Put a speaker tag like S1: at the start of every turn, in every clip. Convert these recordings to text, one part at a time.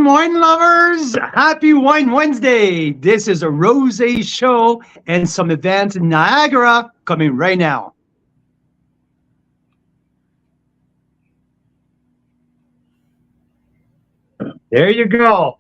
S1: wine lovers. Happy Wine Wednesday. This is a rosé show and some events in Niagara coming right now. There you go.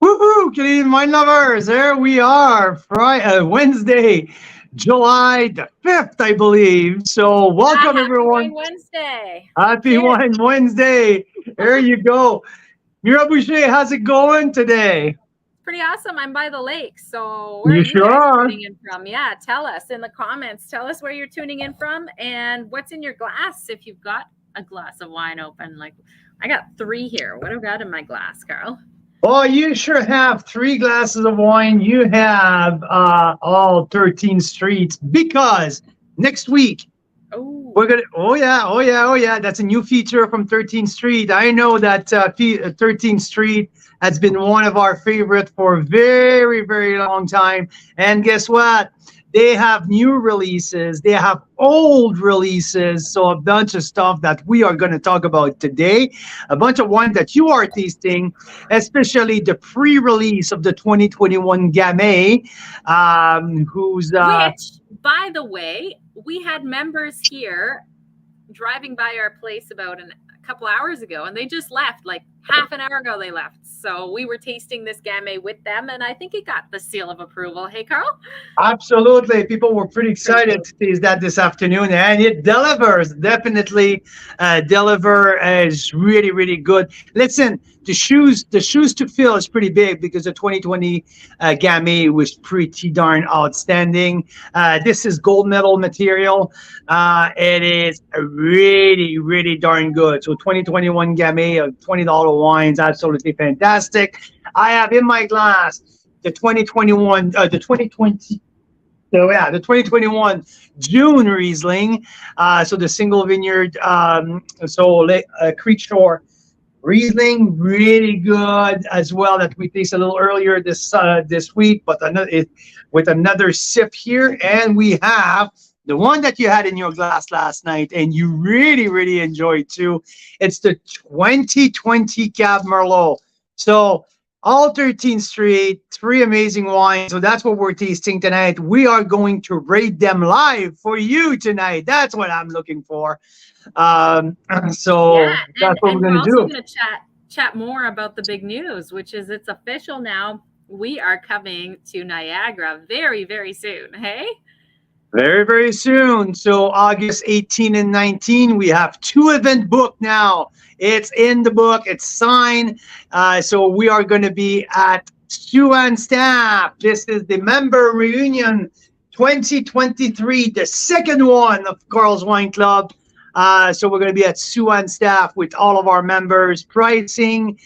S1: Woohoo, Canadian wine lovers. There we are. Friday, Wednesday, July the 5th, I believe. So welcome,
S2: Happy
S1: everyone.
S2: Wine Wednesday.
S1: Happy
S2: Cheers.
S1: Wine Wednesday. There you go. Mira Boucher, how's it going today?
S2: Pretty awesome. I'm by the lake. So where
S1: You
S2: are you
S1: sure
S2: guys
S1: are.
S2: tuning in from? Yeah, tell us in the comments. Tell us where you're tuning in from and what's in your glass if you've got a glass of wine open. Like I got 3 here. What have I got in my glass, Carl?
S1: Oh, you sure have 3 glasses of wine. You have all 13 streets because next week
S2: Oh,
S1: we're gonna. Oh yeah. That's a new feature from 13th Street. I know that 13th Street has been one of our favorite for a very, very long time. And guess what? They have new releases. They have old releases. So a bunch of stuff that we are going to talk about today. A bunch of wine that you are tasting, especially the pre-release of the 2021 Gamay, who's
S2: which, by the way, we had members here driving by our place about a couple hours ago, and they just left like half an hour ago. They left, so we were tasting this Gamay with them, and I think it got the seal of approval. Hey, Carl.
S1: absolutely. People were pretty excited to taste that this afternoon, and it delivers. Definitely, deliver is really, really good. Listen, the shoes to fill is pretty big because the 2020 Gamay was pretty darn outstanding. This is gold medal material. It is really, really darn good. So 2021 Gamay of $20 wines, absolutely fantastic. I have in my glass the 2021, the 2020. So yeah, the 2021 June Riesling. So the single vineyard, Creek Shore Riesling, really good as well. That we tasted a little earlier this week, but with another sip here, and we have the one that you had in your glass last night, and you really, really enjoyed too. It's the 2020 Cab Merlot. So all 13th Street, 3 amazing wines. So that's what we're tasting tonight. We are going to rate them live for you tonight. That's what I'm looking for. So
S2: Yeah,
S1: that's what
S2: and
S1: we're
S2: we're
S1: going to
S2: also
S1: do.
S2: going to chat more about the big news, which is it's official now. We are coming to Niagara very, very soon. Hey.
S1: Very, very soon. So August 18 and 19, we have 2 event booked now. It's in the book. It's signed. So we are going to be at Sue Staff. This is the member reunion 2023, the second one of Carl's Wine Club. So we're going to be at Sue Staff with all of our members. Pricing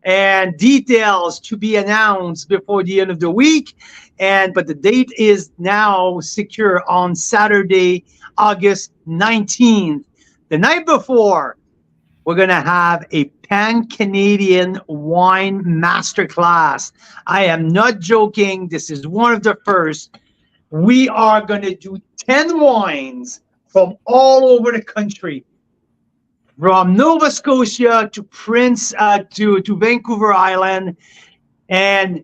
S1: and details to be announced before the end of the week. But the date is now secure on Saturday, August 19th. The night before, we're going to have a pan-Canadian wine masterclass. I am not joking. This is one of the first. We are going to do 10 wines from all over the country, from Nova Scotia to to Vancouver Island, and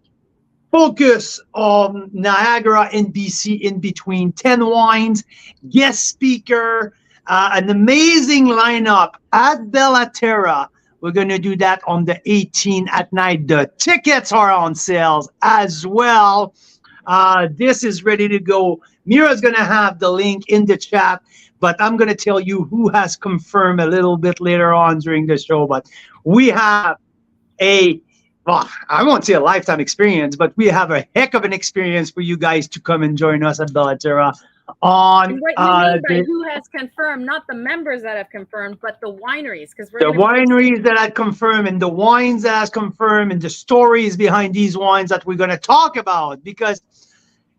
S1: focus on Niagara and BC in between. 10 wines, guest speaker, an amazing lineup at Bella Terra. We're going to do that on the 18th at night. The tickets are on sales as well. This is ready to go. Mira's going to have the link in the chat, but I'm going to tell you who has confirmed a little bit later on during the show. But we have well, I won't say a lifetime experience, but we have a heck of an experience for you guys to come and join us at Bella Terra on
S2: And what you mean by
S1: the
S2: who has confirmed, not the members that have confirmed, but the wineries, because we're
S1: the
S2: going to be tasting.
S1: wineries that I confirm and the wines that I confirm and the stories behind these wines that we're going to talk about, because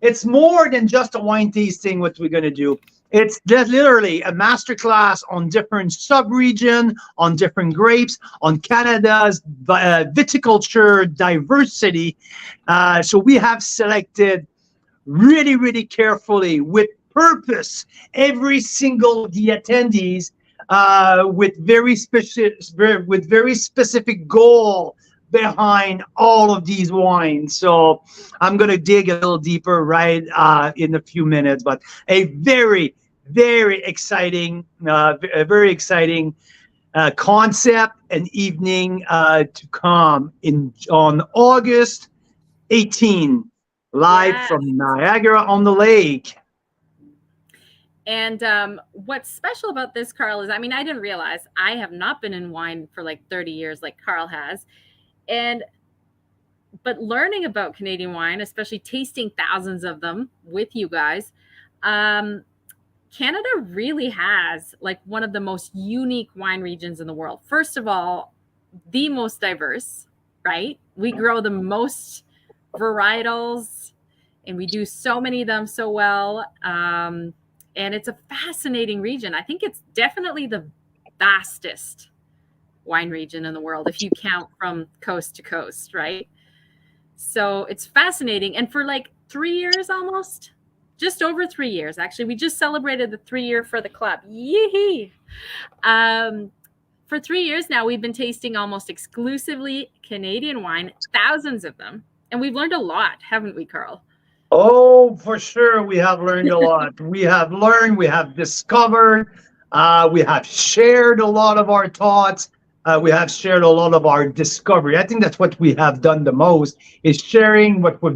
S1: it's more than just a wine tasting. What we're going to do, it's literally a masterclass on different sub-region, on different grapes, on Canada's viticulture diversity. So we have selected really, really carefully with purpose every single of the attendees with very specific goal behind all of these wines. So I'm going to dig a little deeper right in a few minutes, but a very, very exciting, concept and evening to come on August 18, live
S2: Yes.
S1: from Niagara on the Lake.
S2: And what's special about this, Carl, is, I mean, I didn't realize I have not been in wine for like 30 years like Carl has. But learning about Canadian wine, especially tasting thousands of them with you guys, Canada really has like one of the most unique wine regions in the world. First of all, the most diverse, right? We grow the most varietals and we do so many of them so well. And it's a fascinating region. I think it's definitely the vastest wine region in the world if you count from coast to coast, right? So it's fascinating. And for like 3 years almost, just over 3 years, actually, we just celebrated the 3-year for the club. Yee! For 3 years now, we've been tasting almost exclusively Canadian wine, thousands of them. And we've learned a lot, haven't we, Carl?
S1: Oh, for sure, we have learned a lot. We have learned, we have discovered, we have shared a lot of our thoughts. We have shared a lot of our discovery. I think that's what we have done the most, is sharing what we're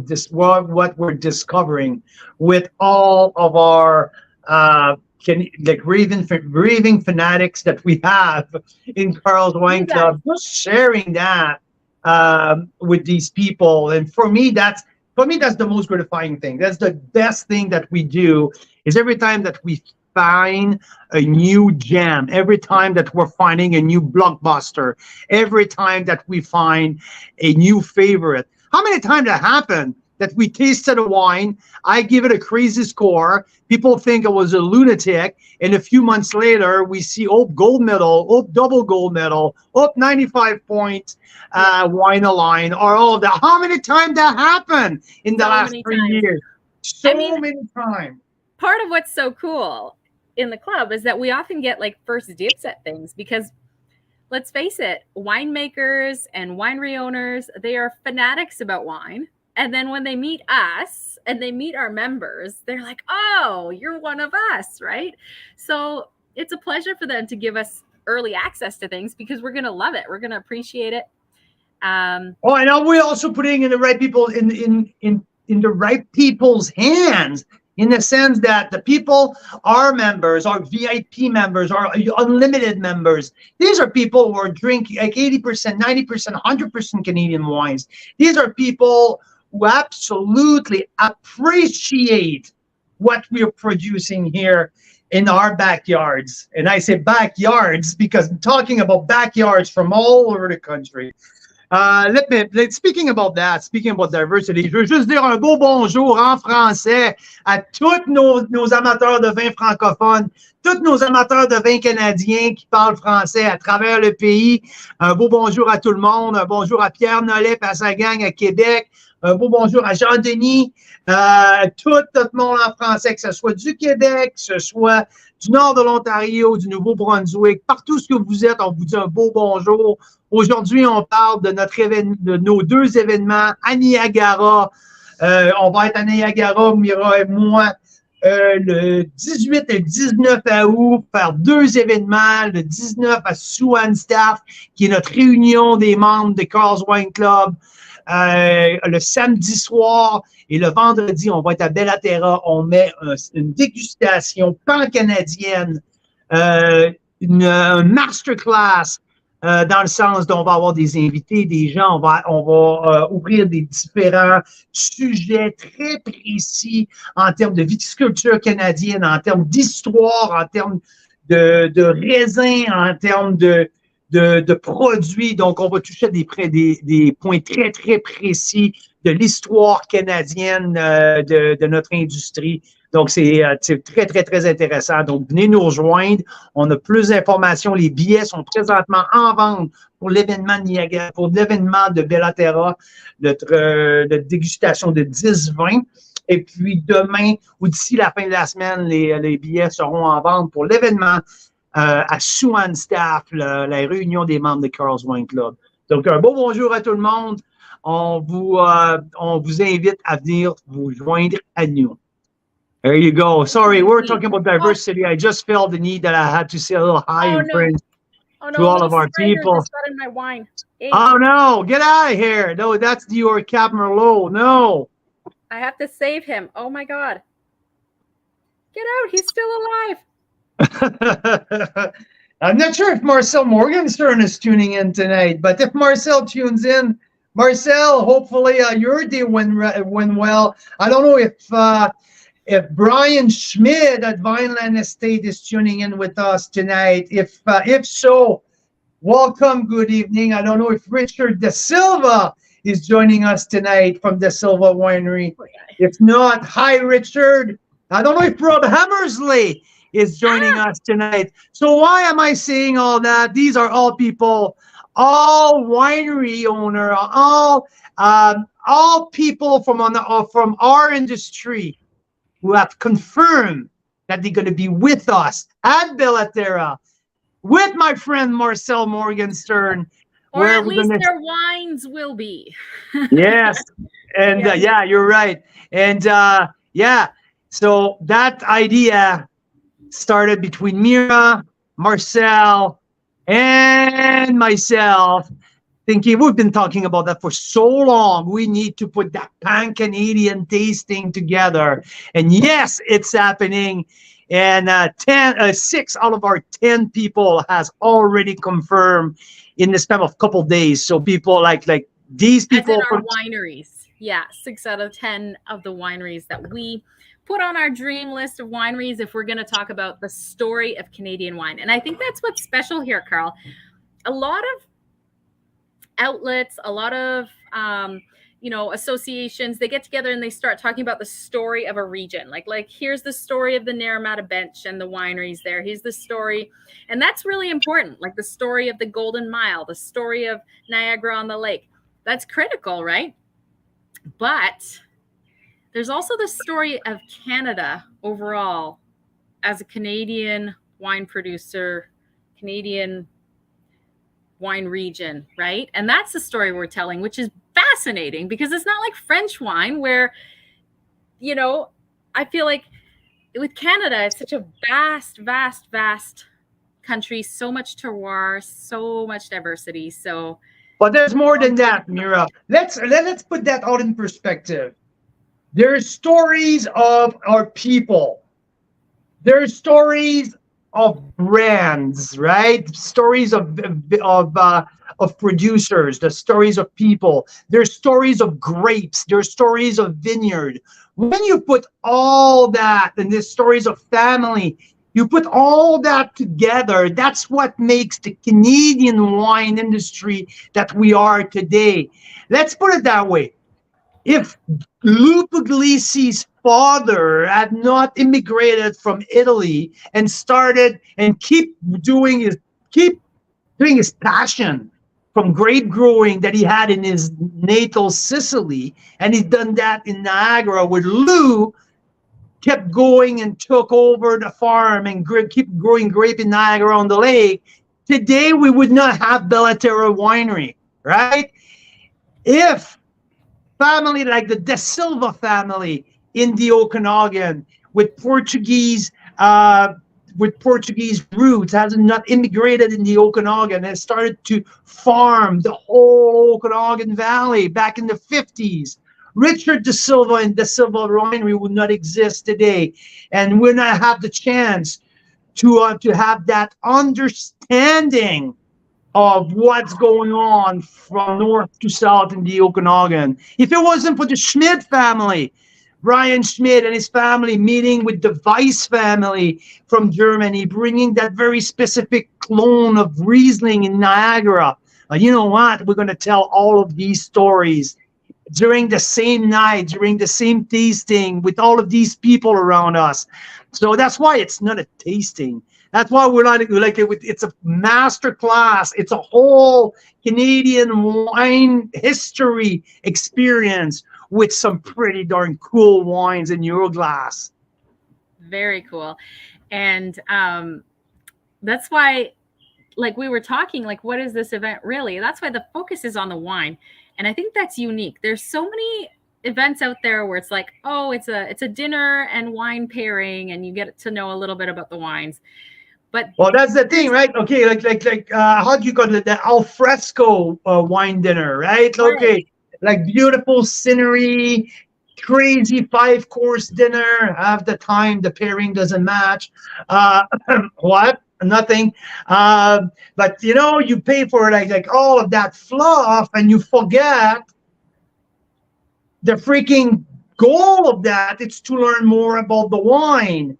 S1: discovering with all of our raving fanatics that we have in Carl's Wine Club. Just sharing that with these people, and for me, that's the most gratifying thing. That's the best thing that we do, is every time that we find a new gem, every time that we're finding a new blockbuster, every time that we find a new favorite. How many times that happened that we tasted a wine, I give it a crazy score, people think I was a lunatic, and a few months later we see, gold medal, double gold medal, 95 points, wine align, or all of that. How many times that happened in the last 3 years? Many times.
S2: Part of what's so cool in the club is that we often get like first dibs at things, because let's face it, winemakers and winery owners, they are fanatics about wine. And then when they meet us and they meet our members, they're like, oh, you're one of us, right? So it's a pleasure for them to give us early access to things, because we're going to love it. We're going to appreciate it.
S1: And we're also putting in the right people in the right people's hands, in the sense that the people, our members, our VIP members, our unlimited members, these are people who are drinking like 80%, 90%, 100% Canadian wines. These are people who absolutely appreciate what we're producing here in our backyards. And I say backyards because I'm talking about backyards from all over the country. Speaking about diversity, je veux juste dire un beau bonjour en français à tous nos amateurs de vin francophones, tous nos amateurs de vin canadiens qui parlent français à travers le pays. Un beau bonjour à tout le monde, un bonjour à Pierre Nollet et à sa gang à Québec, un beau bonjour à Jean-Denis, tout le monde en français, que ce soit du Québec, que ce soit du nord de l'Ontario, du Nouveau-Brunswick, partout ce que vous êtes, on vous dit un beau bonjour. Aujourd'hui, on parle de nos 2 événements à Niagara. On va être à Niagara, Mira et moi, le 18 et 19 août, faire 2 événements. Le 19 à Swan-Staff, qui est notre réunion des membres de Carl's Wine Club. Le samedi soir et le vendredi, on va être à Bellaterra. On met une dégustation pan-canadienne, une masterclass dans le sens dont on va avoir des invités, des gens, on va ouvrir des différents sujets très précis en termes de viticulture canadienne, en termes d'histoire, en termes de raisins, en termes de produits. Donc, on va toucher des points très, très précis de l'histoire canadienne de notre industrie. Donc, c'est très, très, très intéressant. Donc, venez nous rejoindre. On a plus d'informations. Les billets sont présentement en vente pour l'événement Niagara, pour l'événement de Bellaterra, notre dégustation de 10-20. Et puis, demain ou d'ici la fin de la semaine, les billets seront en vente pour l'événement à Swan Staff, la réunion des membres de Carl's Wine Club. Donc, un beau bonjour à tout le monde. On vous invite à venir vous joindre à nous. There you go. Sorry, we're talking about diversity. I just felt the need that I had to say a little hi in French to all of our people.
S2: Just got in my wine. Hey.
S1: Oh, no. Get out of here. No, that's your Cap Merlot. No.
S2: I have to save him. Oh, my God. Get out. He's still alive.
S1: I'm not sure if Marcel Morgenstern is tuning in tonight, but if Marcel tunes in, Marcel, hopefully your day went well. I don't know if Brian Schmidt at Vineland Estate is tuning in with us tonight. If so, welcome, good evening. I don't know if Richard De Silva is joining us tonight from De Silva Winery. If not, hi, Richard. I don't know if Rob Hammersley is joining us tonight. So why am I saying all that? These are all people, all winery owner, all people from our industry who have confirmed that they're going to be with us at Bellaterra with my friend Marcel Morgenstern.
S2: Or at least their wines will be.
S1: Yes. And yeah, you're right. And yeah, so that idea started between Mira, Marcel, and myself, thinking we've been talking about that for so long. We need to put that pan-Canadian tasting together. And yes, it's happening. And 6 out of our 10 people has already confirmed in the span of a couple of days. So people like these people
S2: from our wineries. Yeah, 6 out of 10 of the wineries that we put on our dream list of wineries if we're going to talk about the story of Canadian wine. And I think that's what's special here, Carl. A lot of outlets, a lot of associations, they get together and they start talking about the story of a region. Like here's the story of the Naramata Bench and the wineries there. Here's the story. And that's really important. Like the story of the Golden Mile, the story of Niagara on the Lake. That's critical, right? But there's also the story of Canada overall as a Canadian wine producer, Canadian wine region, right? And that's the story we're telling, which is fascinating because it's not like French wine where, I feel like with Canada, it's such a vast, vast, vast country, so much terroir, so much diversity. So,
S1: but there's more than that, Mira. Let's put that out in perspective. There's stories of our people. There's stories of brands, right? Stories of producers, the stories of people. There's stories of grapes. There's stories of vineyard. When you put all that, and there's stories of family, you put all that together, that's what makes the Canadian wine industry that we are today. Let's put it that way. If Lou Puglisi's father had not immigrated from Italy and started and keep doing his passion from grape growing that he had in his natal Sicily, and he's done that in Niagara, where Lou kept going and took over the farm and keep growing grape in Niagara on the Lake, today we would not have Bellaterra Winery, right? If family like the De Silva family in the Okanagan with Portuguese roots, has not immigrated in the Okanagan, has started to farm the whole Okanagan Valley back in the 50s. Richard De Silva and De Silva Winery would not exist today, and would not have the chance to have that understanding of what's going on from north to south in the Okanagan. If it wasn't for the Schmidt family, Brian Schmidt and his family meeting with the Weiss family from Germany, bringing that very specific clone of Riesling in Niagara. You know what? We're going to tell all of these stories during the same night, during the same tasting with all of these people around us. So that's why it's not a tasting. That's why we're not like it's a master class. It's a whole Canadian wine history experience with some pretty darn cool wines in your glass.
S2: Very cool. And that's why, like we were talking, like, what is this event really? That's why the focus is on the wine. And I think that's unique. There's so many events out there where it's like, oh, it's a dinner and wine pairing, and you get to know a little bit about the wines. But
S1: well, that's the thing, right? Okay, like how do you call it? The alfresco wine dinner, right? Okay,
S2: right.
S1: like beautiful scenery, crazy 5-course dinner. Half the time the pairing doesn't match. What? Nothing. But you know, you pay for like all of that fluff, and you forget the freaking goal of that. It's to learn more about the wine.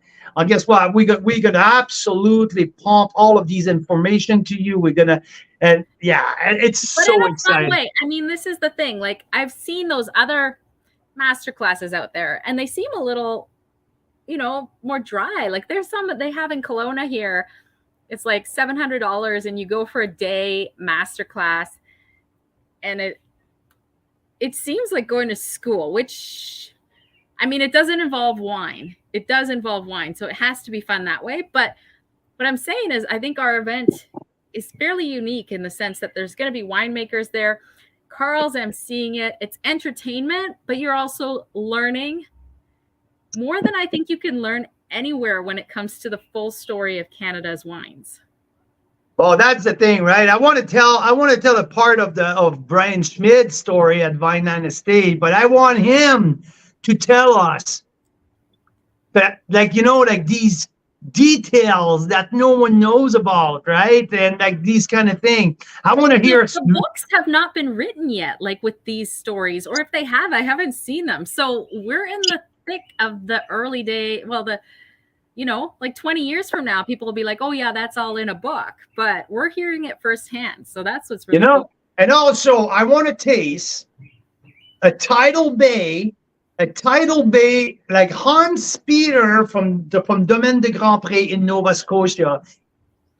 S1: Guess what? We're gonna absolutely pump all of these information to you. We're gonna, and yeah, it's
S2: But
S1: so
S2: in a
S1: exciting.
S2: fun way. I mean, this is the thing. Like, I've seen those other master classes out there, and they seem a little, more dry. Like, there's some that they have in Kelowna here. It's like $700, and you go for a day master class, and it seems like going to school, which, I mean, it doesn't involve wine. It does involve wine, so it has to be fun that way. But what I'm saying is, I think our event is fairly unique in the sense that there's going to be winemakers there. Carl's emceeing it. It's entertainment, but you're also learning more than I think you can learn anywhere when it comes to the full story of Canada's wines.
S1: Well, that's the thing, right? I want to tell a part of Brian Schmidt's story at Vineland Estate, but I want him to tell us that, like these details that no one knows about, right? And like these kind of things. I want to hear.
S2: The books have not been written yet, like with these stories, or if they have, I haven't seen them. So we're in the thick of the early day. Well, like 20 years from now, people will be like, oh yeah, that's all in a book, but we're hearing it firsthand. So that's what's really cool.
S1: And also I want to taste a Tidal Bay, like Hans Peter from Domaine de Grand Pré in Nova Scotia,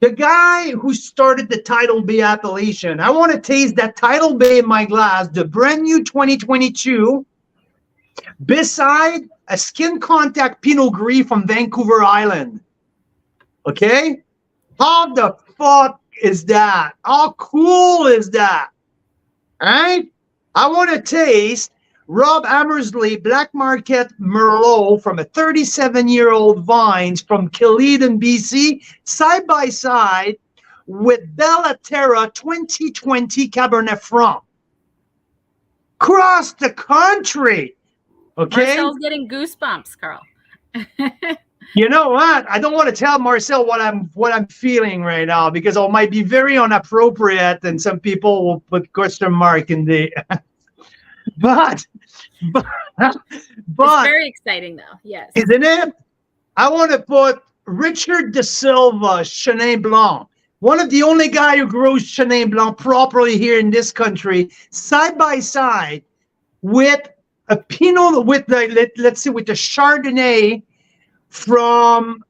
S1: the guy who started the Tidal Bay appellation. I want to taste that Tidal Bay in my glass, the brand new 2022, beside a skin contact Pinot Gris from Vancouver Island. Okay? How the fuck is that? How cool is that? All right? I want to taste Rob Amersley Black Market Merlot from a 37-year-old vines from Killeden, BC, side by side with Bella Terra 2020 Cabernet Franc. Across the country. Okay.
S2: Marcel's getting goosebumps, Carl.
S1: You know what? I don't want to tell Marcel what I'm feeling right now, because it might be very inappropriate, and some people will put question mark in the. but
S2: It's very exciting, though. Yes.
S1: Isn't it? I want to put Richard De Silva Chenin Blanc, one of the only guy who grows Chenin Blanc properly here in this country, side by side with a Pinot, with the with the Chardonnay from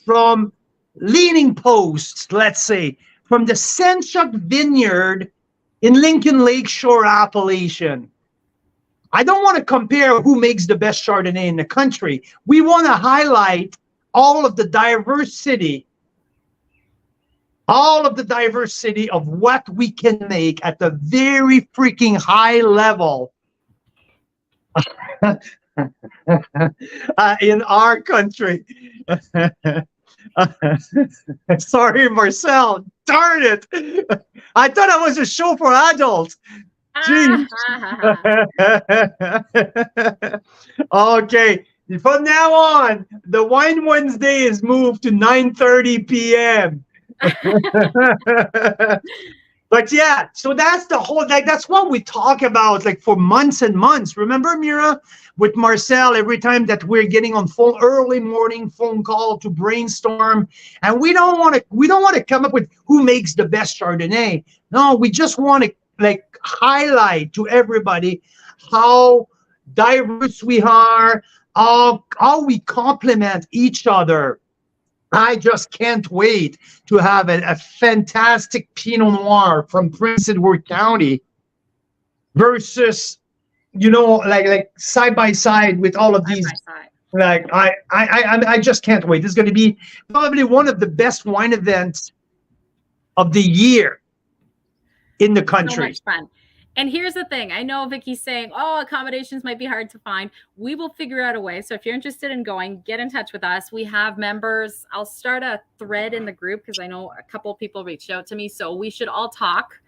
S1: from Leaning Post, let's say, from the Senchuk Vineyard in Lincoln Lakeshore appellation. I don't want to compare who makes the best Chardonnay in the country. We want to highlight all of the diversity of what we can make at the very freaking high level in our country. Sorry, Marcel. Darn it. I thought it was a show for adults. Jeez. Okay. From now on, the Wine Wednesday is moved to 9:30 p.m. But yeah, so that's the whole, like, that's what we talk about, like, for months and months. Remember, Mira, with Marcel, every time that we're getting on phone, early morning phone call to brainstorm, and we don't want to come up with who makes the best Chardonnay. No, we just want to, like, highlight to everybody how diverse we are, how we complement each other. I just can't wait to have a fantastic Pinot Noir from Prince Edward County versus, like side by side with all of
S2: Side
S1: these.
S2: by side.
S1: Like I just can't wait. This is going to be probably one of the best wine events of the year in the
S2: So
S1: country.
S2: much fun. And here's the thing. I know Vicky's saying, oh, accommodations might be hard to find. We will figure out a way. So if you're interested in going, get in touch with us. We have members. I'll start a thread in the group because I know a couple of people reached out to me. So we should all talk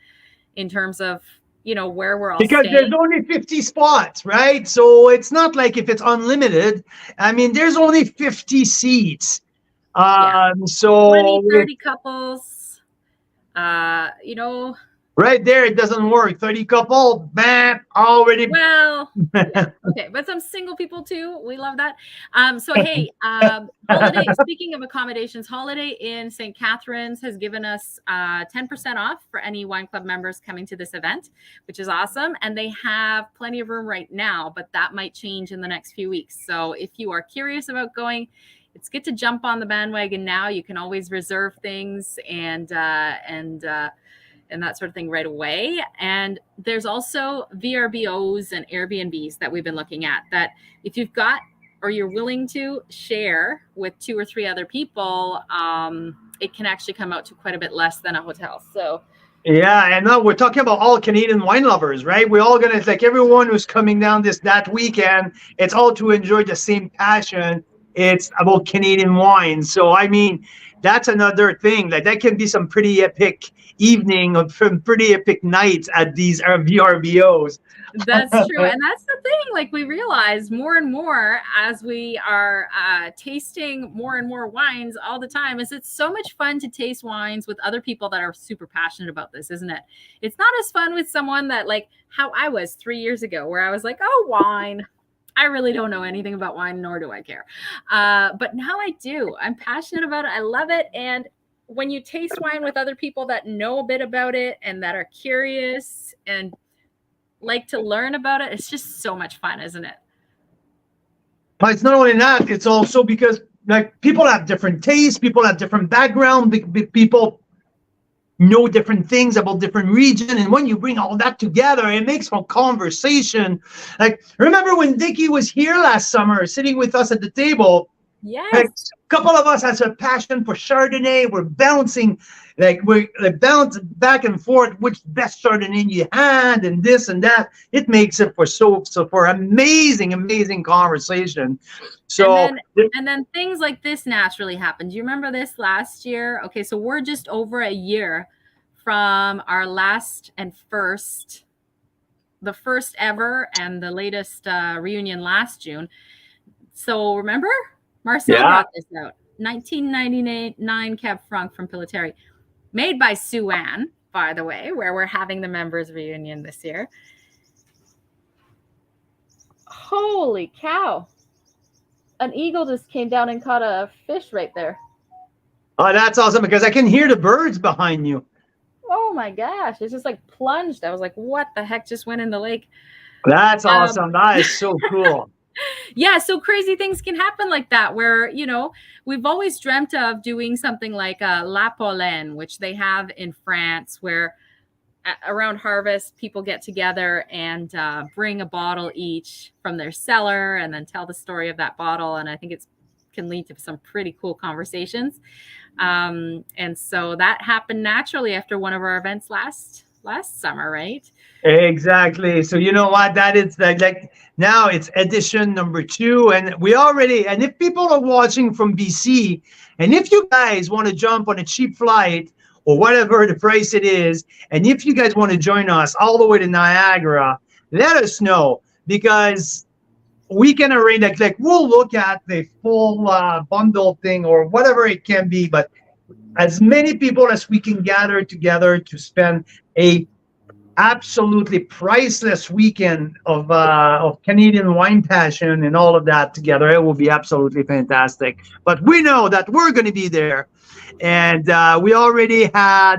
S2: in terms of, where we're all
S1: Because
S2: staying.
S1: there's only 50 spots, right? So it's not like if it's unlimited. I mean, there's only 50 seats. So
S2: 20, 30 couples,
S1: right there, it doesn't work. 30 couple, bam, already.
S2: well, yeah. Okay, but some single people too. We love that. So hey, Holiday. Speaking of accommodations, Holiday Inn St. Catharines has given us 10% off for any wine club members coming to this event, which is awesome. And they have plenty of room right now, but that might change in the next few weeks. So if you are curious about going, it's good to jump on the bandwagon now. You can always reserve things and that sort of thing right away. And there's also VRBOs and Airbnbs that we've been looking at that if you've got or you're willing to share with 2 or 3 other people, it can actually come out to quite a bit less than a hotel. So
S1: yeah, and now we're talking about all Canadian wine lovers, right? We're all gonna, like, everyone who's coming down that weekend, it's all to enjoy the same passion. It's about Canadian wine. So I mean, that's another thing. Like, that can be some pretty epic evening of some pretty epic nights at these VRBOs.
S2: that's true. And that's the thing, like, we realize more and more as we are tasting more and more wines all the time, is it's so much fun to taste wines with other people that are super passionate about this, isn't it? It's not as fun with someone that, like how I was 3 years ago, where I was like, oh, wine. I really don't know anything about wine, nor do I care. But now I do. I'm passionate about it. I love it. And when you taste wine with other people that know a bit about it and that are curious and like to learn about it, it's just so much fun, isn't it?
S1: But it's not only that, it's also because, like, people have different tastes, people have different background, people know different things about different region, and when you bring all that together, it makes for conversation. Like, remember when Vicky was here last summer sitting with us at the table?
S2: Yes.
S1: Like, a couple of us has a passion for Chardonnay. We're bouncing back and forth which best Chardonnay you had and this and that. It makes it for amazing conversation. So
S2: and then things like this naturally happen. Do you remember this last year? Okay, so we're just over a year from our last and the first ever and the latest reunion last June. So remember, Marcel brought this out. 1999 Cab Franc from Pilateri, made by Sue-Ann, by the way, where we're having the members reunion this year. Holy cow. An eagle just came down and caught a fish right there.
S1: Oh, that's awesome, because I can hear the birds behind you.
S2: Oh my gosh, it's just like plunged. I was like, what the heck just went in the lake?
S1: That's awesome. That is so cool.
S2: Yeah, so crazy things can happen like that, where, we've always dreamt of doing something like a La Pollen, which they have in France, where around harvest, people get together and bring a bottle each from their cellar and then tell the story of that bottle. And I think it can lead to some pretty cool conversations. And so that happened naturally after one of our events last summer, right?
S1: Exactly. So you know what? That is like now it's edition number 2, and and if people are watching from BC, and if you guys want to jump on a cheap flight or whatever the price it is, and if you guys want to join us all the way to Niagara, let us know, because we can arrange like we'll look at the full bundle thing or whatever it can be, but as many people as we can gather together to spend a absolutely priceless weekend of Canadian wine passion and all of that together. It will be absolutely fantastic. But we know that we're going to be there, and we already had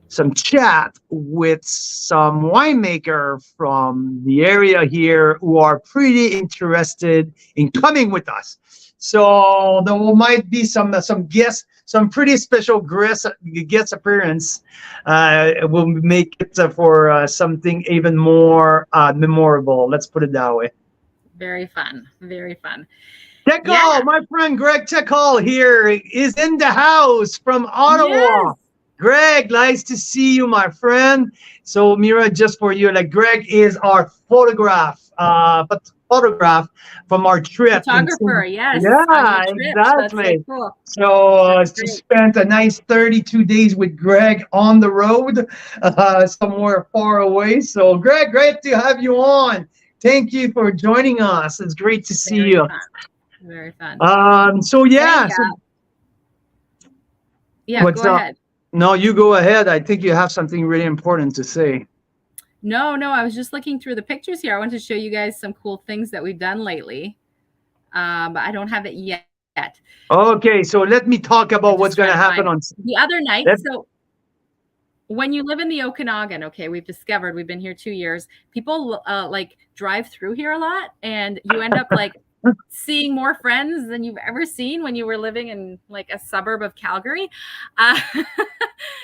S1: some chat with some winemaker from the area here who are pretty interested in coming with us. So there might be some guests, some pretty special guest appearance. Will make it for something even more memorable. Let's put it that way.
S2: Very fun. Very fun.
S1: Tech Hall, my friend Greg Tech Hall here is in the house from Ottawa.
S2: Yes.
S1: Greg, nice to see you, my friend. So Mira, just for you, like Greg is our photograph from our trip.
S2: Photographer, yes.
S1: Yeah, exactly.
S2: So cool.
S1: So just spent a nice 32 days with Greg on the road, somewhere far away. So Greg, great to have you on. Thank you for joining us. It's great to see you.
S2: Fun. Very fun.
S1: So yeah.
S2: Go ahead.
S1: No, you go ahead. I think you have something really important to say.
S2: No, I was just looking through the pictures here. I want to show you guys some cool things that we've done lately. But I don't have it yet.
S1: Okay, so let me talk about what's going to happen on
S2: the other night. So when you live in the Okanagan, okay, we've discovered, we've been here 2 years, people like drive through here a lot, and you end up like seeing more friends than you've ever seen when you were living in like a suburb of Calgary,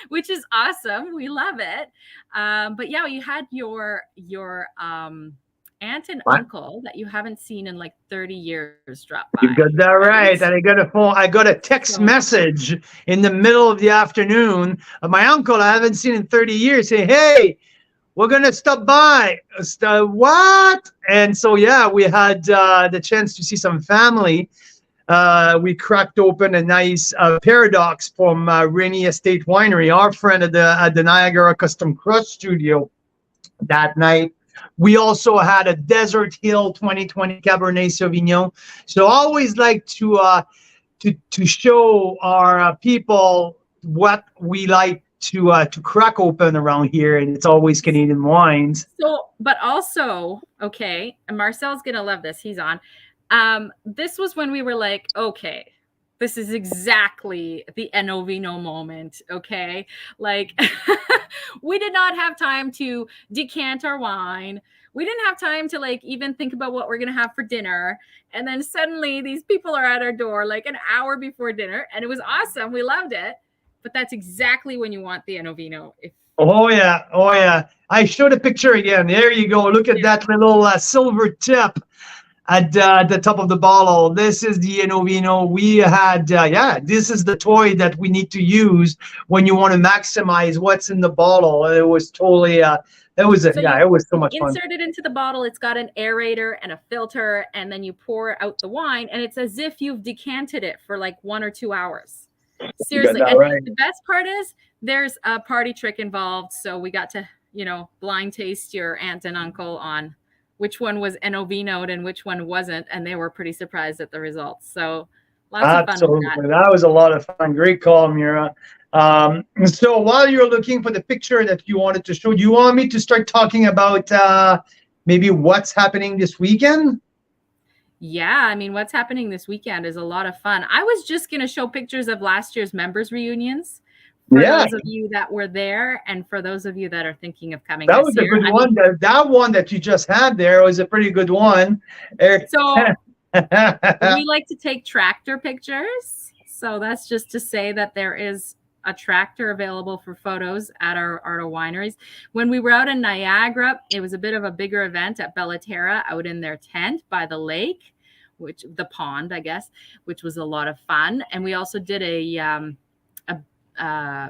S2: which is awesome. We love it. But yeah, you had your aunt and uncle that you haven't seen in like 30 years drop by.
S1: You got that right. And I got a text message in the middle of the afternoon of my uncle I haven't seen in 30 years saying, hey, we're going to stop by. What? And so, yeah, we had the chance to see some family. We cracked open a nice Paradox from Rainy Estate Winery, our friend at the Niagara Custom Crush Studio that night. We also had a Desert Hill 2020 Cabernet Sauvignon. So I always like to show our people what we like to crack open around here, and it's always Canadian wines.
S2: So, but also, okay, and Marcel's gonna love this. He's on. This was when we were like, okay, this is exactly the Enovino moment, okay? Like, we did not have time to decant our wine. We didn't have time to like even think about what we're gonna have for dinner. And then suddenly these people are at our door like an hour before dinner, and it was awesome. We loved it. But that's exactly when you want the Enovino.
S1: Oh yeah. I showed a picture again. There you go. Look at that little silver tip at the top of the bottle. This is the Enovino. We had, this is the toy that we need to use when you want to maximize what's in the bottle. It was totally, it was so much fun.
S2: Insert it into the bottle. It's got an aerator and a filter, and then you pour out the wine, and it's as if you've decanted it for like 1 or 2 hours. Seriously. And the best part is there's a party trick involved. So we got to, blind taste your aunt and uncle on which one was Enovino'd and which one wasn't. And they were pretty surprised at the results. So lots of fun with that.
S1: That was a lot of fun. Great call, Mira. So while you're looking for the picture that you wanted to show, do you want me to start talking about maybe what's happening this weekend?
S2: Yeah, I mean, what's happening this weekend is a lot of fun. I was just going to show pictures of last year's members reunions for those of you that were there, and for those of you that are thinking of coming.
S1: That was a good one. That one that you just had there was a pretty good one.
S2: So we like to take tractor pictures. So that's just to say that there is a tractor available for photos at our wineries. When we were out in Niagara, it was a bit of a bigger event at Bellaterra out in their tent by the lake, the pond, I guess, which was a lot of fun. And we also did a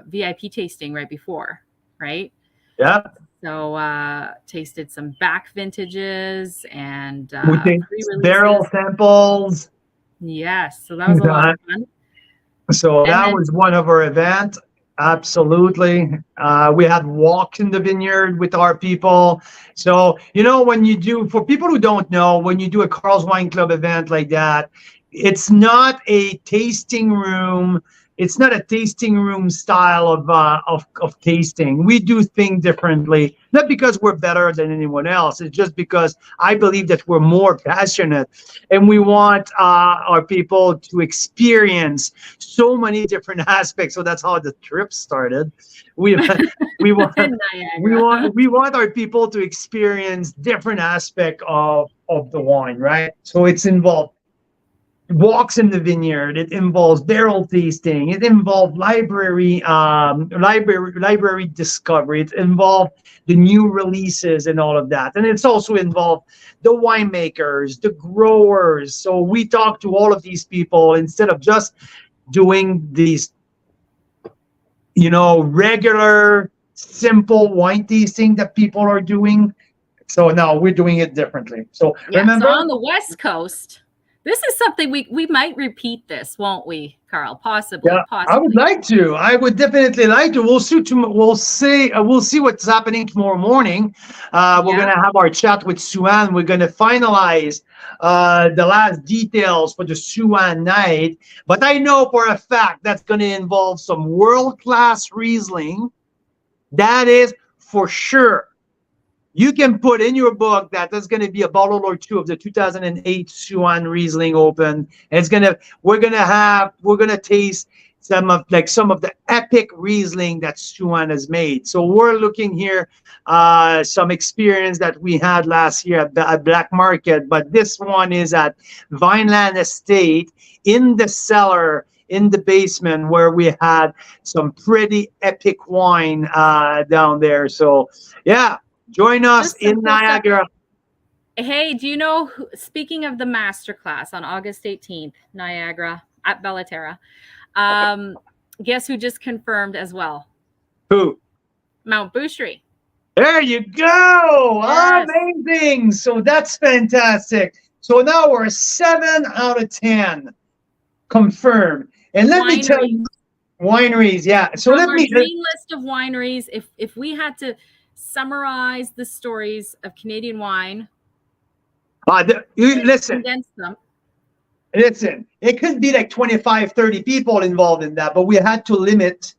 S2: VIP tasting right before, right?
S1: Yeah.
S2: So tasted some back vintages and
S1: barrel samples.
S2: Yes. So that was a lot of fun.
S1: So that was one of our events. Absolutely. We had walks in the vineyard with our people. So, when you do, for people who don't know, when you do a Carl's Wine Club event like that, it's not a tasting room. it's not a tasting room style of tasting. We do things differently, not because we're better than anyone else. It's just because I believe that we're more passionate, and we want our people to experience so many different aspects. So that's how the trip started. We we want
S2: In Niagara.
S1: we want our people to experience different aspect of the wine, right? So it's involved walks in the vineyard, it involves barrel tasting, it involved library discovery, it involved the new releases and all of that, and it's also involved the winemakers, the growers. So we talk to all of these people instead of just doing these, regular simple wine tasting that people are doing. So now we're doing it differently. So
S2: Yeah,
S1: remember,
S2: so on the West Coast, this is something we might repeat this, won't we, Carl? Possibly,
S1: yeah, I would
S2: possibly.
S1: like to. I would definitely like to. We'll see what's happening tomorrow morning. We're
S2: Yeah.
S1: gonna have our chat with Sue-Ann. We're gonna finalize the last details for the Sue-Ann night. But I know for a fact that's gonna involve some world-class Riesling. That is for sure. You can put in your book that there's going to be a bottle or two of the 2008 Sue-Ann Riesling Open. And we're going to taste some of the epic Riesling that Sue-Ann has made. So we're looking here, some experience that we had last year at Black Market, but this one is at Vineland Estate in the cellar, in the basement, where we had some pretty epic wine down there. So yeah. Join us in Niagara.
S2: Hey, do you know, speaking of the masterclass on August 18th, Niagara at Bellaterra, guess who just confirmed as well?
S1: Who?
S2: Mount Boucherie.
S1: There you go.
S2: Yes.
S1: Amazing. So that's fantastic. So now we're 7 out of 10 confirmed. And let me tell you, wineries, yeah. So
S2: From our dream list of wineries, if we had to summarize the stories of Canadian wine,
S1: listen,
S2: condense them.
S1: Listen, it could be like 25, 30 people involved in that, but we had to limit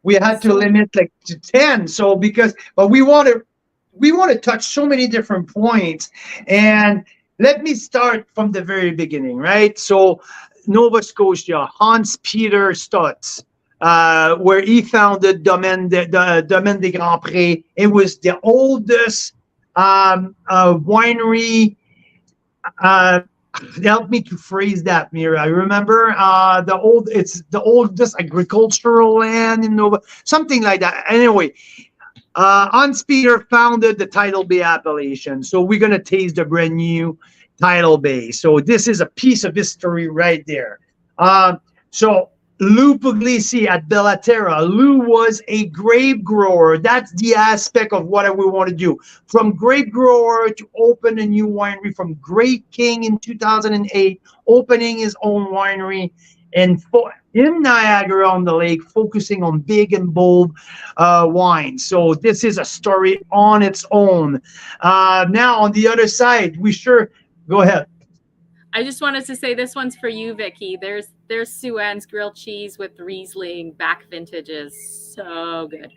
S1: like to 10. So but we want to touch so many different points. And let me start from the very beginning, right? So Nova Scotia, Hans Peter Stutz, where he founded Domaine des Grands Prés. It was the oldest winery. Help me to phrase that, Mira. I remember it's the oldest agricultural land in Nova, something like that. Anyway, Hans Peter founded the Tidal Bay appellation. So we're gonna taste the brand new Tidal Bay. So this is a piece of history right there. So Lou Puglisi at Bellaterra. Lou was a grape grower. That's the aspect of what we want to do. From grape grower to open a new winery, from Great King in 2008, opening his own winery in Niagara on the Lake, focusing on big and bold wine. So this is a story on its own. Now on the other side, go ahead.
S2: I just wanted to say this one's for you, Vicky. There's Sue-Ann's grilled cheese with Riesling back vintages. So good.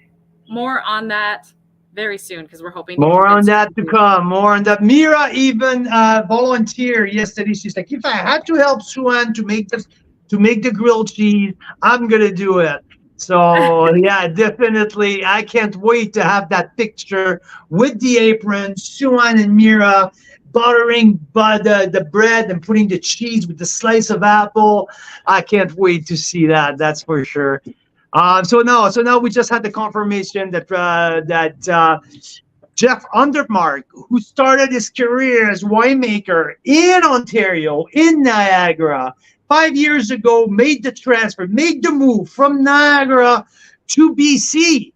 S2: More on that very soon because we're hoping
S1: more on that to come. More on that. Mira even volunteered yesterday. She's like, if I had to help Sue-Ann to make the grilled cheese, I'm gonna do it. So yeah, definitely. I can't wait to have that picture with the apron, Sue-Ann and Mira buttering the bread and putting the cheese with the slice of apple. I can't wait to see that. That's for sure. So now we just had the confirmation that Jeff Undermark, who started his career as winemaker in Ontario, in Niagara, 5 years ago, made the transfer, made the move from Niagara to BC.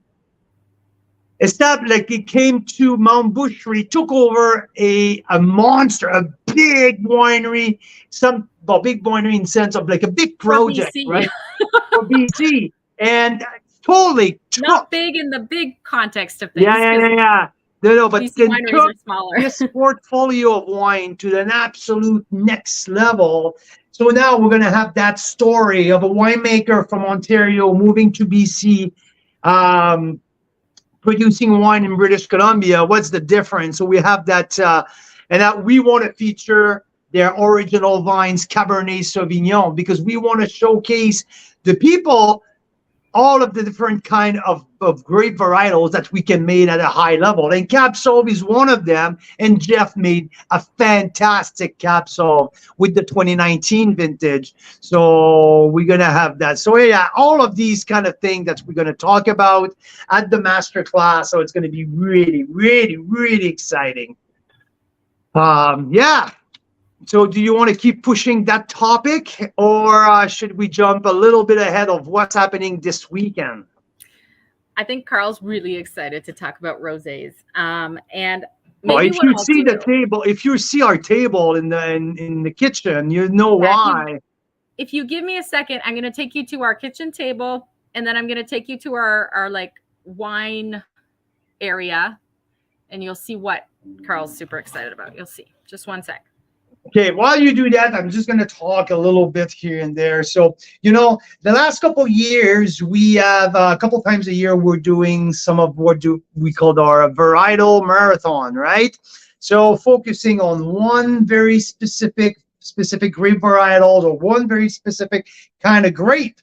S1: It came to Mount Boucherie, took over a monster, a big winery, big winery in the sense of like a big project, right? For BC. And totally
S2: not big in the big context of things.
S1: Yeah. No, but
S2: BC wineries are smaller.
S1: This portfolio of wine to an absolute next level. So now we're going to have that story of a winemaker from Ontario moving to BC, producing wine in British Columbia. What's the difference? So we have that, and that we want to feature their original vines, Cabernet Sauvignon, because we want to showcase the people all of the different kind of grape varietals that we can make at a high level. And Cab Sauv is one of them. And Jeff made a fantastic Cab Sauv with the 2019 vintage. So we're going to have that. So yeah, all of these kind of things that we're going to talk about at the masterclass. So it's going to be really, really, really exciting. Yeah. So do you want to keep pushing that topic, or should we jump a little bit ahead of what's happening this weekend?
S2: I think Carl's really excited to talk about rosés. And
S1: well, if you see the table, if you see our table in the kitchen, you know why.
S2: If you give me a second, I'm going to take you to our kitchen table, and then I'm going to take you to our like wine area, and you'll see what Carl's super excited about. You'll see. Just one sec.
S1: Okay, while you do that, I'm just going to talk a little bit here and there. So, you know, the last couple of years, we have a couple times a year, we're doing some of what we call our varietal marathon, right? So focusing on one very specific grape varietals or one very specific kind of grape,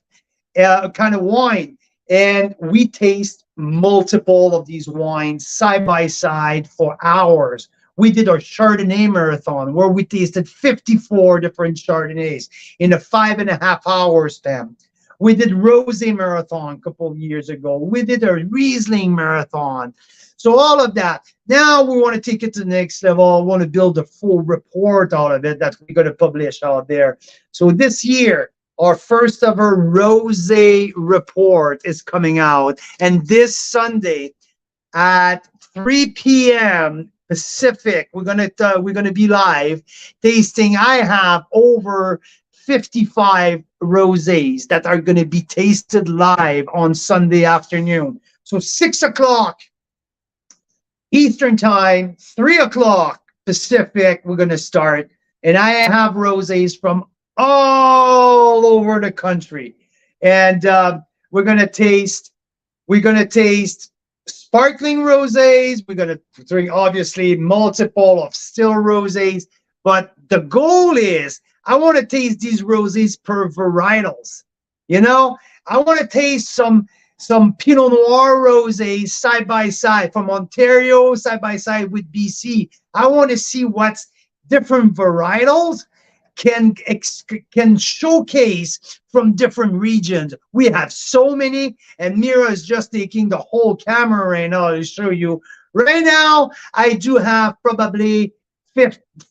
S1: kind of wine. And we taste multiple of these wines side by side for hours. We did our Chardonnay marathon where we tasted 54 different Chardonnays in a 5.5 hour span. We did Rosé marathon a couple of years ago. We did a Riesling marathon. So all of that. Now we want to take it to the next level. We want to build a full report out of it that we're going to publish out there. So this year, our first ever Rosé report is coming out. And this Sunday at 3 p.m. Pacific, we're gonna be live tasting. I have over 55 rosés that are gonna be tasted live on Sunday afternoon. So 6 o'clock Eastern time, 3 o'clock Pacific, we're gonna start. And I have rosés from all over the country. And we're gonna taste sparkling rosés. We're going to drink, obviously, multiple of still rosés. But the goal is I want to taste these rosés per varietals. You know, I want to taste some Pinot Noir rosés side by side from Ontario, side by side with BC. I want to see what's different varietals can showcase from different regions. We have so many, and Mira is just taking the whole camera right now to show you. Right now, I do have probably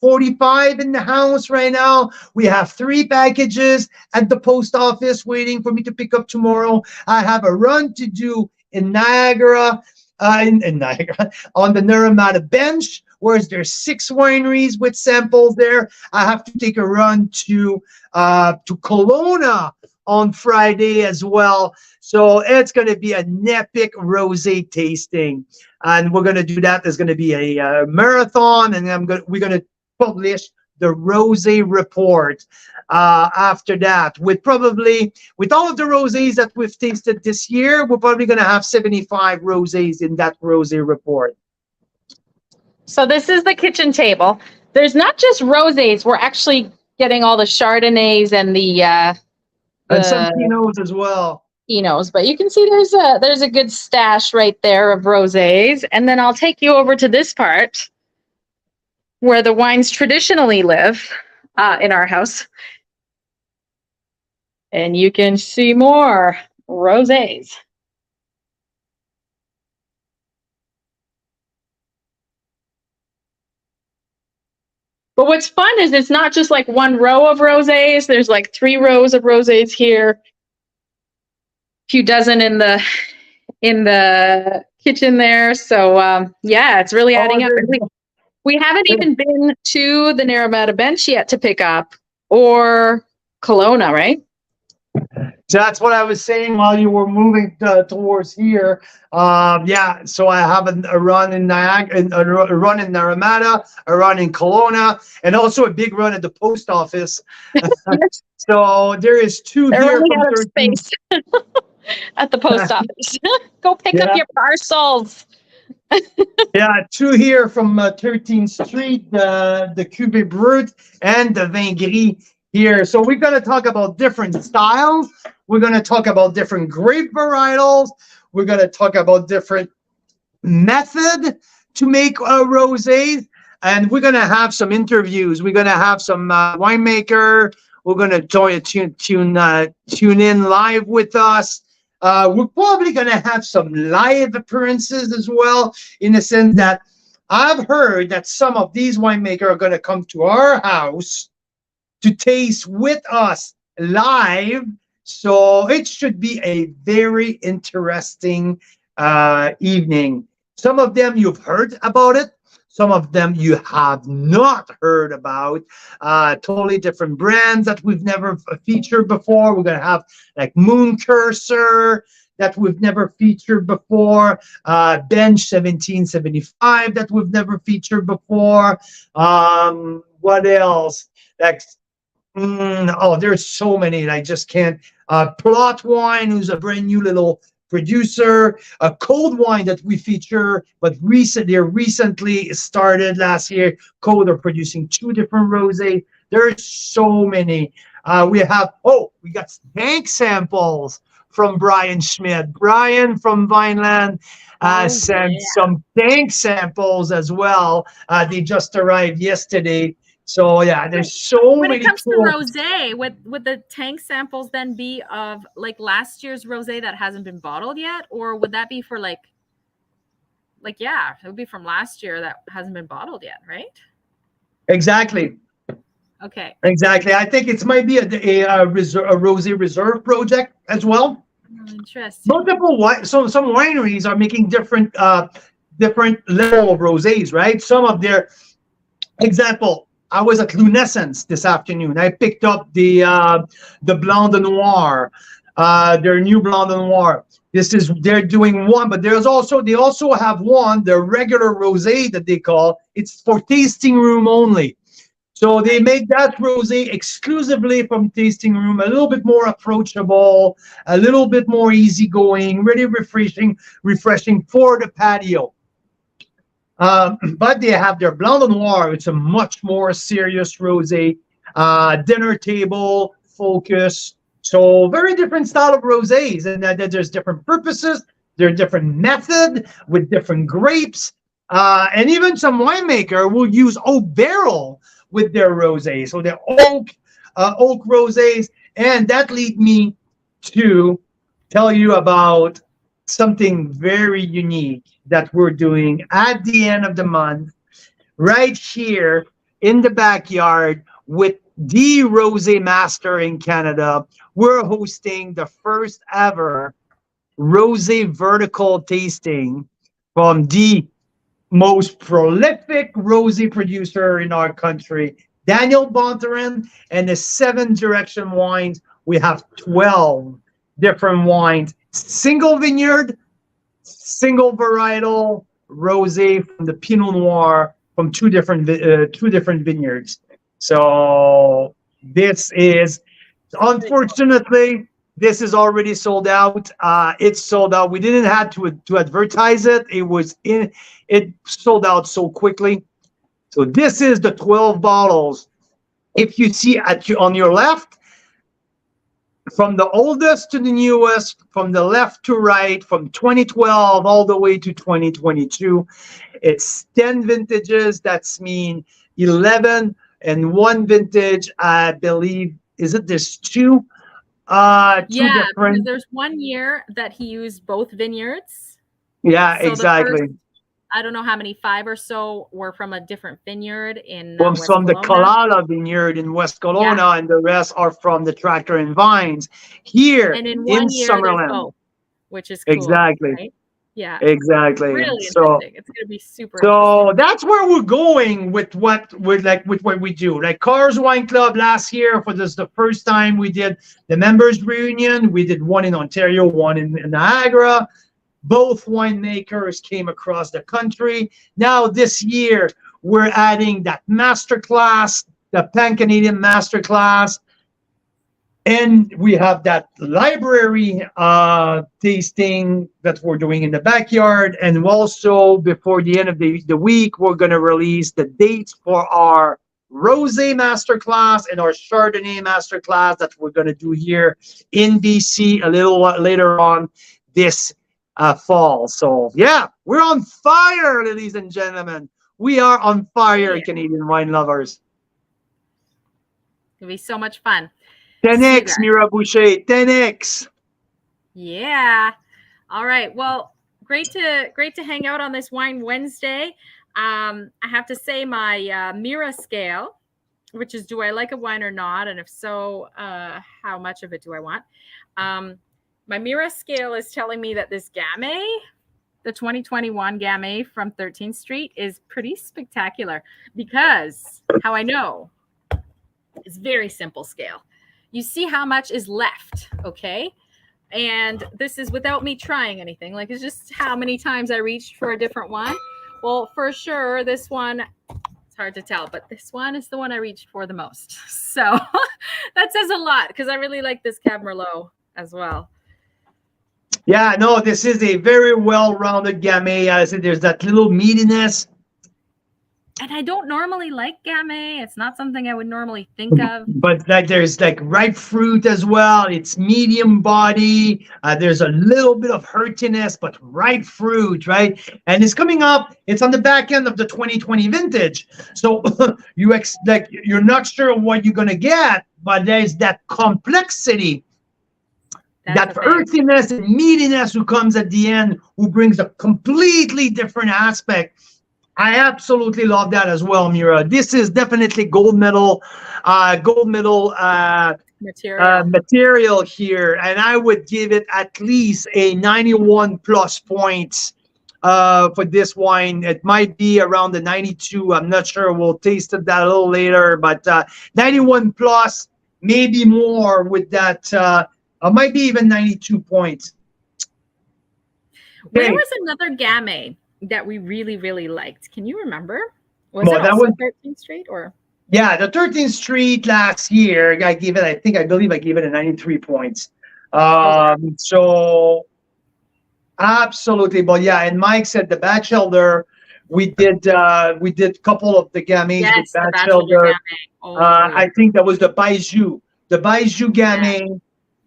S1: 45 in the house right now. We have 3 packages at the post office waiting for me to pick up tomorrow. I have a run to do in Niagara, in Niagara, on the Naramata bench, whereas there's 6 wineries with samples there. I have to take a run to Kelowna on Friday as well. So it's going to be an epic rosé tasting. And we're going to do that. There's going to be a marathon, and we're going to publish the rosé report after that. With all of the rosés that we've tasted this year, we're probably going to have 75 rosés in that rosé report.
S3: So this is the kitchen table. There's not just rosés. We're actually getting all the Chardonnays and
S1: and some Pinots as well.
S3: Pinots, but you can see there's a good stash right there of rosés. And then I'll take you over to this part where the wines traditionally live in our house. And you can see more rosés. But what's fun is it's not just like one row of rosés. There's like 3 rows of rosés here, a few dozen in the kitchen there. So yeah, it's really adding up. We haven't even been to the Naramata bench yet to pick up, or Kelowna, right?
S1: So that's what I was saying while you were moving towards here. Yeah, so I have a run in Niagara, a run in Naramata, a run in Kelowna, and also a big run at the post office. So there is two
S3: They're
S1: here
S3: running
S1: from
S3: out of
S1: 13.
S3: space at the post office. Go pick up
S1: Yeah,
S3: your parcels.
S1: yeah, two here from 13th Street, the Cuvée Brut and the Vin Gris here. So we're going to talk about different styles. We're going to talk about different grape varietals. We're going to talk about different method to make a rosé, and we're going to have some interviews. We're going to have some winemaker. We're going to tune in live with us. We're probably going to have some live appearances as well, in the sense that I've heard that some of these winemakers are going to come to our house to taste with us live. So it should be a very interesting evening. Some of them you've heard about it. Some of them you have not heard about. Totally different brands that we've never featured before. We're going to have like Moon Cursor that we've never featured before. Bench 1775 that we've never featured before. What else? Like, oh, there's so many. I just can't. Plot Wine, who's a brand new little producer. A Cold Wine that we feature, but recently started last year. Cold are producing two different rosé. There's so many. We got tank samples from Brian Schmidt. Brian from Vineland sent some tank samples as well. They just arrived yesterday. So yeah, there's so
S2: when
S1: many.
S2: it comes to rosé, would the tank samples then be of like last year's rosé that hasn't been bottled yet, or would that be for like yeah, it would be from last year that hasn't been bottled yet, right?
S1: Exactly.
S2: Okay.
S1: Exactly. I think it might be a rosé reserve project as well.
S2: Interesting.
S1: Some wineries are making different level of rosés, right? Some of their example. I was at Lunescence this afternoon. I picked up the Blanc de Noir, their new Blanc de Noir. They're doing one, but they also have one, the regular rosé that they call. It's for tasting room only. So they make that rosé exclusively from tasting room, a little bit more approachable, a little bit more easygoing, really refreshing for the patio. But they have their Blanc de Noir. It's a much more serious rosé, dinner table focus. So very different style of rosés, and that there's different purposes. There are different method with different grapes, and even some winemaker will use oak barrel with their rosé. So they're oak rosés, and that leads me to tell you about something very unique that we're doing at the end of the month, right here in the backyard with the Rosé Master in Canada. We're hosting the first ever Rosé vertical tasting from the most prolific rosé producer in our country, Daniel Bonterin, and the 7 Direction wines. We have 12 different wines, single vineyard, single varietal rosé from the Pinot Noir from two different vineyards. So this is, unfortunately, this is already sold out. It's sold out. We didn't have to advertise it. It sold out so quickly. So this is the 12 bottles. If you see on your left, from the oldest to the newest, from the left to right, from 2012 all the way to 2022, it's 10 vintages. That's mean 11 and one vintage. I believe, there's two? Two different.
S2: There's 1 year that he used both vineyards.
S1: Yeah, so exactly.
S2: I don't know how many, 5 or so were from a different vineyard in
S1: from the Kalala vineyard in West Kelowna, and the rest are from the Tractor and Vines here
S2: and in 1 year,
S1: Summerland.
S2: both, which is cool,
S1: exactly.
S2: Right? Yeah,
S1: Exactly.
S2: really
S1: So
S2: interesting. It's gonna be super interesting.
S1: so that's where we're going with what we do. Like Cars Wine Club last year, for this the first time we did the members reunion. We did one in Ontario, one in Niagara. Both winemakers came across the country. Now this year we're adding that masterclass, the Pan Canadian masterclass, and we have that library tasting that we're doing in the backyard. And also, before the end of the week, we're going to release the dates for our Rosé Masterclass and our Chardonnay Masterclass that we're going to do here in BC a little later on this fall. So, yeah, we're on fire, ladies and gentlemen. We are on fire, Canadian wine lovers.
S2: It'll be so much fun.
S1: 10x, Mira Boucher, 10x.
S2: Yeah. All right. Well, great to hang out on this Wine Wednesday. I have to say my Mira scale, which is do I like a wine or not, and if so, how much of it do I want? My Mira scale is telling me that this Gamay, the 2021 Gamay from 13th Street, is pretty spectacular, because how I know is very simple scale. You see how much is left, okay? And this is without me trying anything. Like, it's just how many times I reached for a different one. Well, for sure, this one, it's hard to tell, but this one is the one I reached for the most. So that says a lot, because I really like this Cab Merlot as well.
S1: Yeah, no, this is a very well-rounded Gamay. I said there's that little meatiness.
S2: And I don't normally like Gamay. It's not something I would normally think of.
S1: But like there's like ripe fruit as well. It's medium body. There's a little bit of heartiness, but ripe fruit, right? And it's coming up. It's on the back end of the 2020 vintage. So you're not sure what you're gonna get, but there's that complexity, that earthiness and meatiness who comes at the end, who brings a completely different aspect. I absolutely love that as well, Mira. This is definitely gold medal material here, and I would give it at least a 91 plus points for this wine. It might be around the 92. I'm not sure. We'll taste it that a little later, but 91 plus, maybe more with that. Might be even 92 points.
S2: There was another Gamay that we really, really liked. Can you remember? Was
S1: well,
S2: it
S1: that
S2: also
S1: was
S2: 13th Street or?
S1: Yeah, the 13th Street last year, I believe I gave it a 93 points. So absolutely, but yeah, and Mike said the Batchelder, we did a couple of the Gamays with Batchelder. I think that was the Bijou. The Bijou Gamay. Yeah.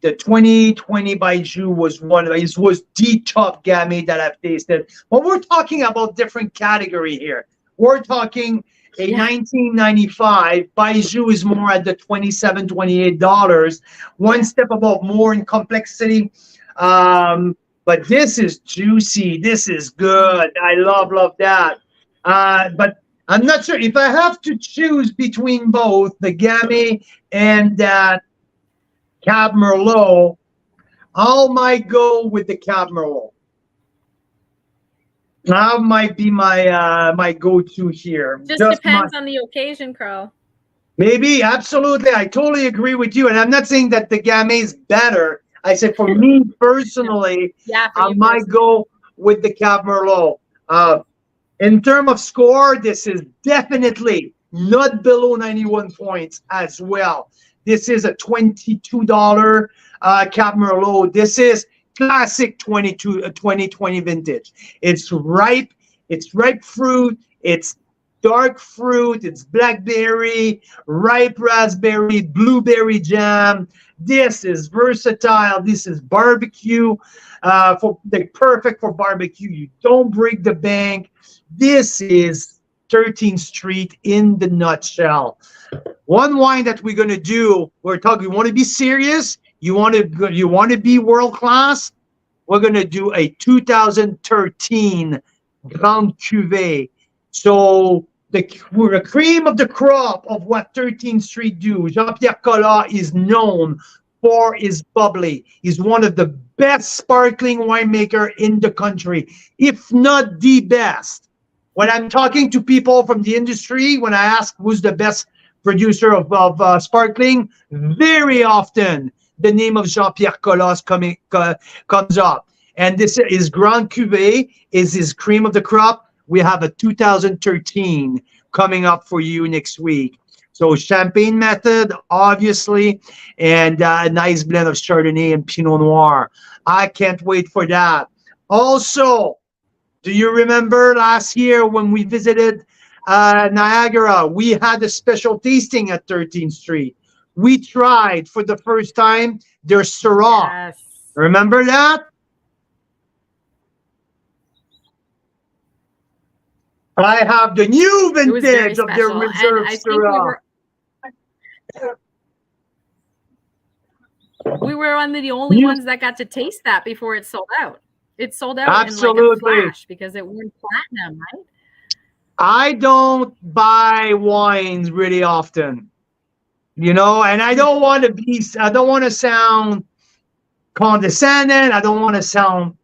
S1: The 2020 Bijou was the top Gamay that I've tasted. But we're talking about different category here. We're talking a 1995 Bijou is more at the $27, $28. One step above, more in complexity. But this is juicy. This is good. I love that. But I'm not sure if I have to choose between both the Gamay and that Cab Merlot, I might go with the Cab Merlot. That might be my my go-to here.
S2: Just depends on the occasion, Carl.
S1: Maybe, absolutely. I totally agree with you. And I'm not saying that the Gamay is better. I said for me personally, I might go with the Cab Merlot. In terms of score, this is definitely not below 91 points as well. This is a $22 Cab Merlot. This is classic 2020 vintage. It's ripe fruit, it's dark fruit, it's blackberry, ripe raspberry, blueberry jam. This is versatile. This is barbecue, perfect for barbecue. You don't break the bank. This is 13th Street in the nutshell. One wine that we're going to do, we want to be serious, you want to be world class, we're going to do a 2013 Grande Cuvée. So we're the cream of the crop of what 13th Street do. Jean-Pierre Collard is known for his bubbly. He's one of the best sparkling winemaker in the country, if not the best. When I'm talking to people from the industry, when I ask who's the best producer of sparkling, very often the name of Jean-Pierre Collas comes up. And this is Grand Cuvée, is his cream of the crop. We have a 2013 coming up for you next week. So champagne method, obviously, and a nice blend of Chardonnay and Pinot Noir. I can't wait for that. Also, do you remember last year when we visited Niagara? We had a special tasting at 13th Street. We tried for the first time their Syrah.
S2: Yes.
S1: Remember that? I have the new
S2: It was very
S1: vintage of their
S2: special. And
S1: reserve
S2: I think
S1: Syrah.
S2: we were one of the only ones that got to taste that before it sold out. It sold out in like a
S1: Absolutely.
S2: flash because it went platinum, right?
S1: I don't buy wines really often, you know, and I don't want to sound condescending. I don't want to sound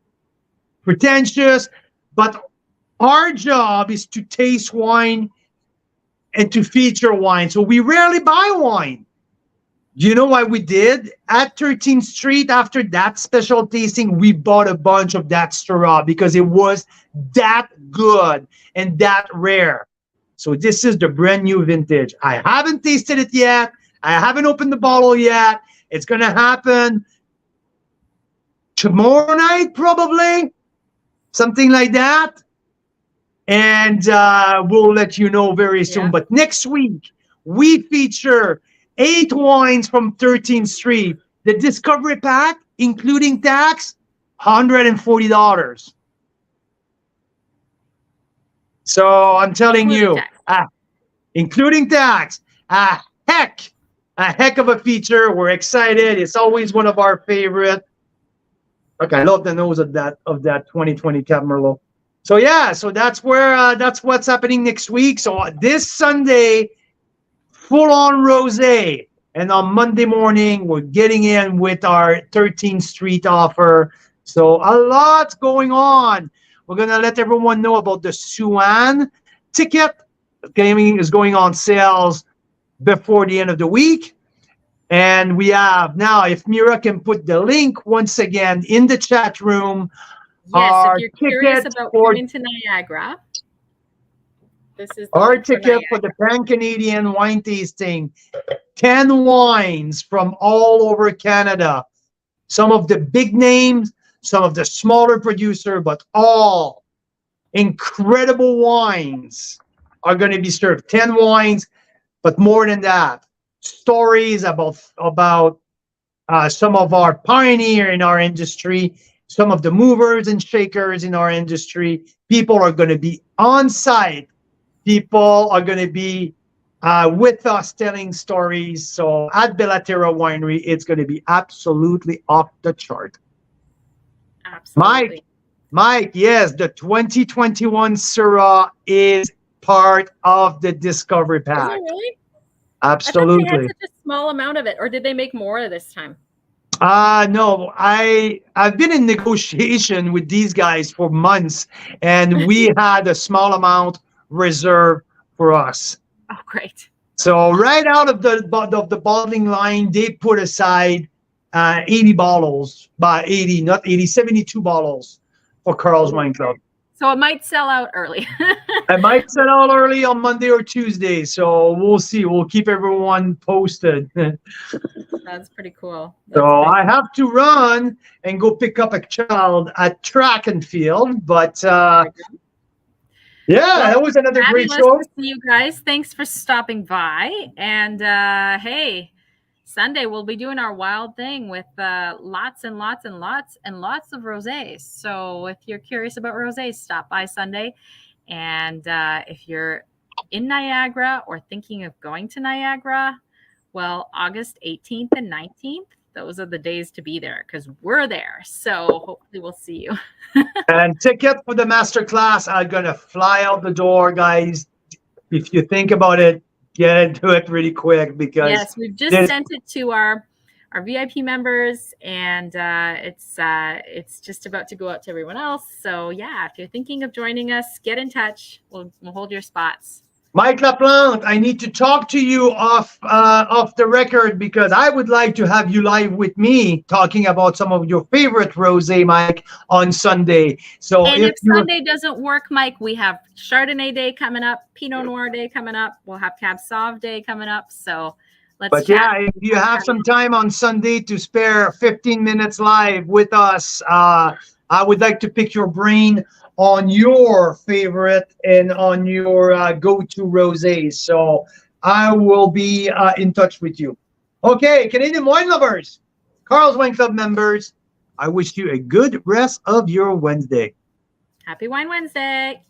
S1: pretentious, but our job is to taste wine and to feature wine. So we rarely buy wine. Do you know what we did? At 13th Street, after that special tasting, we bought a bunch of that Syrah because it was that good and that rare. So this is the brand new vintage. I haven't tasted it yet. I haven't opened the bottle yet. It's going to happen tomorrow night, probably. Something like that. And we'll let you know very soon.
S2: Yeah.
S1: But next week, we feature 8 wines from 13th Street. The Discovery Pack, including tax, $140. So I'm telling
S2: Including
S1: you,
S2: tax.
S1: including tax, a heck of a feature. We're excited. It's always one of our favorite. Okay, I love the nose of that 2020 Cab Merlot. So yeah, so that's what's happening next week. So this Sunday, full-on rosé, and on Monday morning we're getting in with our 13th Street offer. So a lot going on. We're gonna let everyone know about the Suan ticket. Gaming is going on sales before the end of the week. And we have now, if Mira can put the link once again in the chat room.
S2: Yes, if you're curious about coming to Niagara, this is the
S1: our
S2: link for
S1: ticket for the Pan-Canadian wine tasting. 10 wines from all over Canada. Some of the big names, some of the smaller producer, but all incredible wines are going to be served. 10 wines, but more than that, stories about some of our pioneer in our industry, some of the movers and shakers in our industry. People are going to be on site. People are going to be with us telling stories. So at Bellaterra Winery, it's going to be absolutely off the chart.
S2: Absolutely.
S1: Mike, yes, the 2021 Syrah is part of the Discovery
S2: Is
S1: Pack.
S2: it really?
S1: Absolutely.
S2: I thought they had such a small amount of it, or did they make more this time?
S1: No, I've been in negotiation with these guys for months, and we had a small amount reserved for us.
S2: Oh, great.
S1: So right out of the bottling line, they put aside 80 bottles, by 80, not 80, 72 bottles for Carl's Wine Club.
S2: So it might sell out early.
S1: I might sell out early on Monday or Tuesday, so we'll see. We'll keep everyone posted.
S2: That's pretty cool.
S1: So I have to run and go pick up a child at track and field, but yeah, that was another great show.
S2: To see you guys. Thanks for stopping by. And hey, Sunday we'll be doing our wild thing with lots and lots and lots and lots of rosés. So if you're curious about rosés, stop by Sunday. And if you're in Niagara or thinking of going to Niagara, well, August 18th and 19th, those are the days to be there because we're there. So hopefully we'll see you.
S1: And ticket for the masterclass are going to fly out the door, guys. If you think about it, get into it really quick because
S2: yes, we've just sent it to our our VIP members, and it's just about to go out to everyone else. So yeah, if you're thinking of joining us, get in touch. We'll hold your spots.
S1: Mike LaPlante, I need to talk to you off the record because I would like to have you live with me talking about some of your favorite rosé, Mike, on Sunday. So
S2: and if Sunday doesn't work, Mike, we have Chardonnay Day coming up, Pinot Noir Day coming up. We'll have Cab Sauv Day coming up. So let's chat.
S1: Yeah, if you have some time on Sunday to spare 15 minutes live with us, I would like to pick your brain on your favorite and on your go-to rosés. So I will be in touch with you. Okay, Canadian wine lovers, Carl's Wine Club members, I wish you a good rest of your Wednesday.
S2: Happy Wine Wednesday.